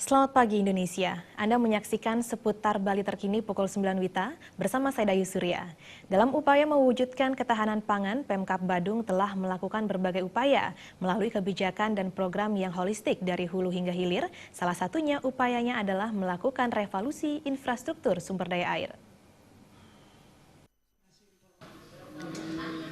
Selamat pagi Indonesia, Anda menyaksikan seputar Bali terkini pukul 9 WITA bersama saya Dayu Surya. Dalam upaya mewujudkan ketahanan pangan, Pemkab Badung telah melakukan berbagai upaya melalui kebijakan dan program yang holistik dari hulu hingga hilir. Salah satunya upayanya adalah melakukan revolusi infrastruktur sumber daya air.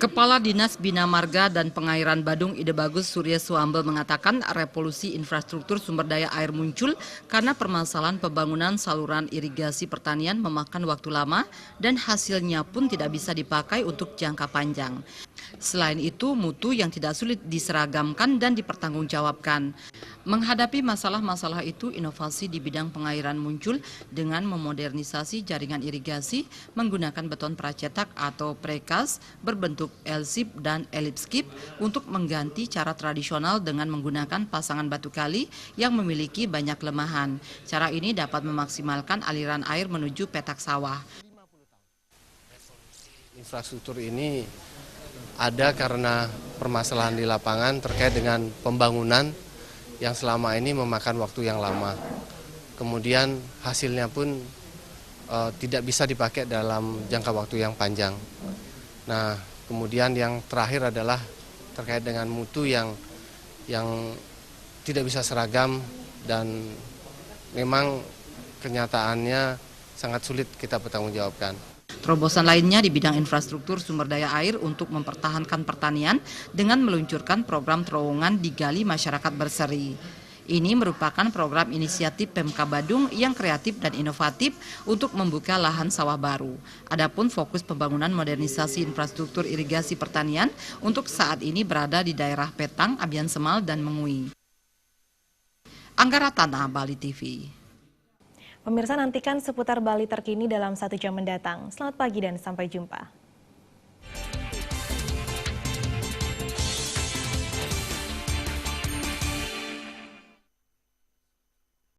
Kepala Dinas Bina Marga dan Pengairan Badung Ide Bagus Surya Suambel mengatakan revolusi infrastruktur sumber daya air muncul karena permasalahan pembangunan saluran irigasi pertanian memakan waktu lama dan hasilnya pun tidak bisa dipakai untuk jangka panjang. Selain itu, mutu yang tidak sulit diseragamkan dan dipertanggungjawabkan. Menghadapi masalah-masalah itu, inovasi di bidang pengairan muncul dengan memodernisasi jaringan irigasi menggunakan beton pracetak atau precast berbentuk L-ship dan ellipse untuk mengganti cara tradisional dengan menggunakan pasangan batu kali yang memiliki banyak kelemahan. Cara ini dapat memaksimalkan aliran air menuju petak sawah. Infrastruktur ini ada karena permasalahan di lapangan terkait dengan pembangunan yang selama ini memakan waktu yang lama. Kemudian hasilnya pun tidak bisa dipakai dalam jangka waktu yang panjang. Nah, kemudian yang terakhir adalah terkait dengan mutu yang tidak bisa seragam dan memang kenyataannya sangat sulit kita pertanggungjawabkan. Terobosan lainnya di bidang infrastruktur sumber daya air untuk mempertahankan pertanian dengan meluncurkan program terowongan digali masyarakat berseri. Ini merupakan program inisiatif Pemkab Badung yang kreatif dan inovatif untuk membuka lahan sawah baru. Adapun fokus pembangunan modernisasi infrastruktur irigasi pertanian untuk saat ini berada di daerah Petang, Abian Semal, dan Mengui. Anggara Tanah, Bali TV. Pemirsa, nantikan seputar Bali terkini dalam 1 jam mendatang. Selamat pagi dan sampai jumpa.